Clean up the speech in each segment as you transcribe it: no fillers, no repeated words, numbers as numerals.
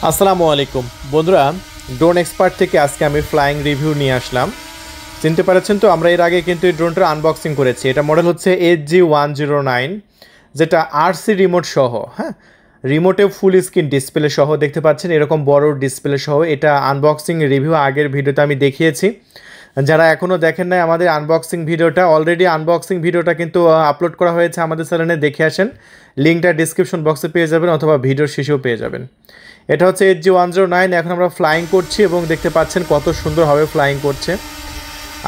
আসসালামু আলাইকুম বন্ধুরা, ড্রোন এক্সপার্ট থেকে আজকে আমি ফ্লাইং রিভিউ নিয়ে আসলাম। চিনতে পারছেন তো, আমরা এর আগে কিন্তু এই ড্রোনটার আনবক্সিং করেছি। এটা মডেল হচ্ছে HG109, যেটা আরসি রিমোট সহ। হ্যাঁ, রিমোটে ফুল স্ক্রিন ডিসপ্লে সহ দেখতে পাচ্ছেন, এরকম বড় ডিসপ্লে সহ। এটা আনবক্সিং রিভিউ আগের ভিডিওতে আমি দেখিয়েছি। যারা এখনও দেখেন নাই আমাদের আনবক্সিং ভিডিওটা, অলরেডি আনবক্সিং ভিডিওটা কিন্তু আপলোড করা হয়েছে আমাদের চ্যানেলে, দেখে আসেন। লিঙ্কটা ডিসক্রিপশন বক্সে পেয়ে যাবেন অথবা ভিডিওর শেষেও পেয়ে যাবেন। এটা হচ্ছে HG109। এখন আমরা ফ্লাইং করছি এবং দেখতে পাচ্ছেন কত সুন্দরভাবে ফ্লাইং করছে।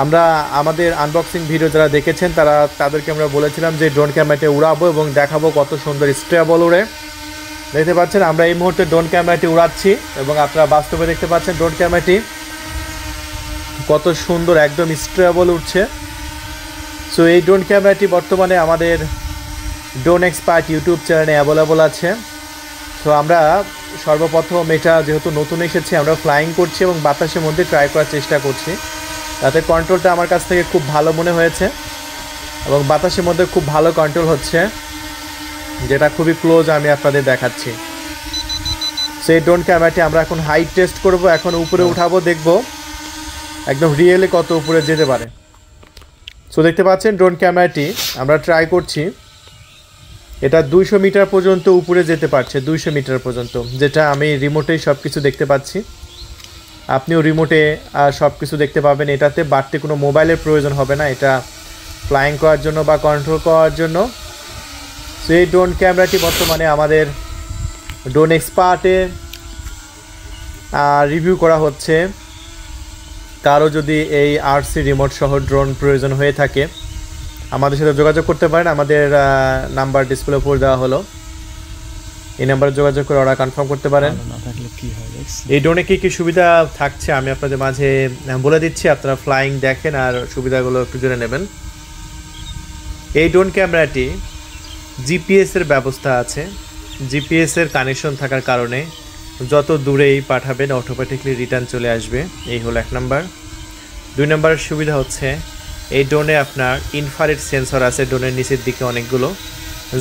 আমরা আমাদের আনবক্সিং ভিডিও যারা দেখেছেন তাদেরকে আমরা বলেছিলাম যে ড্রোন ক্যামেরাটি উড়াবো এবং দেখাবো কত সুন্দর স্টেবল উড়ে। দেখতে পাচ্ছেন আমরা এই মুহূর্তে ড্রোন ক্যামেরাটি উড়াচ্ছি এবং আপনারা বাস্তবে দেখতে পাচ্ছেন ড্রোন ক্যামেরাটি কত সুন্দর একদম স্টেবল উঠছে। সো এই ড্রোন ক্যামেরাটি বর্তমানে আমাদের ড্রোন এক্সপার্ট ইউটিউব চ্যানেলে অ্যাভেলেবল আছে। তো আমরা সর্বপ্রথম এটা যেহেতু নতুন এসেছে, আমরা ফ্লাইং করছি এবং বাতাসের মধ্যে ট্রাই করার চেষ্টা করছি। তাতে কন্ট্রোলটা আমার কাছ থেকে খুব ভালো মনে হয়েছে এবং বাতাসের মধ্যে খুব ভালো কন্ট্রোল হচ্ছে, যেটা খুবই ক্লোজ আমি আপনাদের দেখাচ্ছি। সেই ড্রোন ক্যামেরাটি আমরা এখন হাইট টেস্ট করব, এখন উপরে উঠাবো, দেখব একদম রিয়েলি কত উপরে যেতে পারে। সো দেখতে পাচ্ছেন ড্রোন ক্যামেরাটি আমরা ট্রাই করছি, এটা 200 মিটার পর্যন্ত উপরে যেতে পারছে, 200 মিটার পর্যন্ত, যেটা আমি রিমোটেই সব কিছু দেখতে পাচ্ছি। আপনিও রিমোটে সব কিছু দেখতে পাবেন। এটাতে বাড়তি কোনো মোবাইলের প্রয়োজন হবে না এটা ফ্লাইং করার জন্য বা কন্ট্রোল করার জন্য। সো এই ড্রোন ক্যামেরাটি বর্তমানে আমাদের ড্রোন এক্সপার্টে রিভিউ করা হচ্ছে। কারো যদি এই আরসি রিমোট সহ ড্রোন প্রয়োজন হয়ে থাকে আমাদের সাথে যোগাযোগ করতে পারেন। আমাদের নাম্বার ডিসপ্লে উপর দেওয়া হলো, এই নাম্বারে যোগাযোগ করে অর্ডার কনফার্ম করতে পারেন। এই ড্রোনে কী কী সুবিধা থাকছে আমি আপনাদের মাঝে বলে দিচ্ছি, আপনারা ফ্লাইং দেখেন আর সুবিধাগুলো একটু জেনে নেবেন। এই ড্রোন ক্যামেরাটি জিপিএসের ব্যবস্থা আছে। জিপিএসের কানেকশন থাকার কারণে যত দূরেই পাঠাবেন অটোমেটিকলি রিটার্ন চলে আসবে। এই হলো 1 নাম্বার। 2 নাম্বারের সুবিধা হচ্ছে এই ড্রোনে আপনার ইনফ্রারেড সেন্সর আছে ড্রোনের নিচের দিকে অনেকগুলো,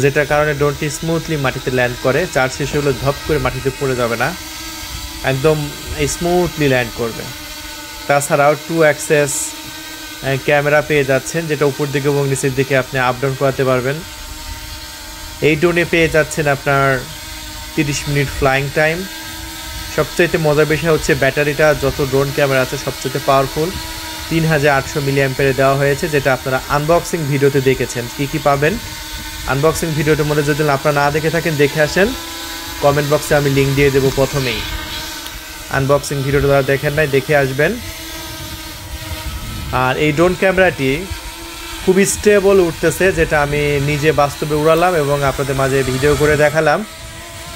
যেটার কারণে ড্রোনটি স্মুথলি মাটিতে ল্যান্ড করে। চার্জ শেষে হলে ধপ করে মাটিতে পড়ে যাবে না, একদম স্মুথলি ল্যান্ড করবে। তাছাড়াও 2 অ্যাক্সেস ক্যামেরা পেয়ে যাচ্ছেন, যেটা উপর দিকে এবং নিচের দিকে আপনি আপ ডাউন করাতে পারবেন। এই ড্রোনে পেয়ে যাচ্ছেন আপনার 30 মিনিট ফ্লাইং টাইম। সবচাইতে মজার বিষয় হচ্ছে ব্যাটারিটা যত ড্রোন ক্যামেরা আছে সবচেয়ে পাওয়ারফুল, 3800 মিলিঅ্যাম্পিয়ারে দেওয়া হয়েছে, যেটা আপনারা আনবক্সিং ভিডিওতে দেখেছেন। কী কী পাবেন আনবক্সিং ভিডিওটার মধ্যে যদি আপনারা না দেখে থাকেন দেখে আসেন, কমেন্ট বক্সে আমি লিঙ্ক দিয়ে দেবো প্রথমেই। আনবক্সিং ভিডিওটা যারা দেখেন নাই দেখে আসবেন। আর এই ড্রোন ক্যামেরাটি খুবই স্টেবল উঠতেছে, যেটা আমি নিজে বাস্তবে উড়ালাম এবং আপনাদের মাঝে ভিডিও করে দেখালাম।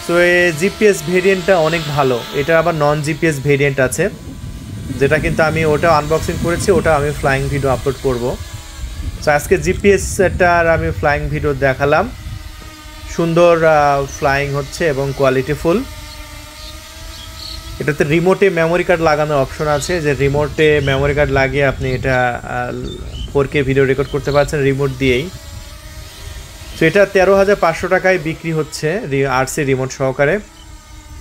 সো এই জিপিএস ভেরিয়েন্টটা অনেক ভালো। এটা আবার নন জিপিএস ভেরিয়েন্ট আছে, যেটা কিন্তু আমি ওটা আনবক্সিং করেছি, ওটা আমি ফ্লাইং ভিডিও আপলোড করব। সো আজকে জিপিএসটার আমি ফ্লাইং ভিডিও দেখালাম। সুন্দর ফ্লাইং হচ্ছে এবং কোয়ালিটিফুল। এটাতে রিমোটে মেমোরি কার্ড লাগানোর অপশন আছে, যে রিমোটে মেমোরি কার্ড লাগিয়ে আপনি এটা 4K ভিডিও রেকর্ড করতে পারছেন রিমোট দিয়েই। সো এটা 13,500 টাকায় বিক্রি হচ্ছে আরসি রিমোট সহকারে।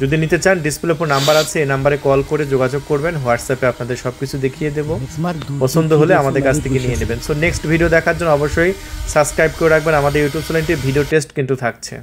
যদি নিতে চান ডিসপ্লে উপর নাম্বার আছে, এই নাম্বারে কল করে যোগাযোগ করবেন। হোয়াটসঅ্যাপে আপনাদের সব কিছু দেখিয়ে দেবো, পছন্দ হলে আমাদের কাছ থেকে নিয়ে নেবেন। সো নেক্সট ভিডিও দেখার জন্য অবশ্যই সাবস্ক্রাইব করে রাখবেন আমাদের ইউটিউব চ্যানেলটি। ভিডিও টেস্ট কিন্তু থাকছে।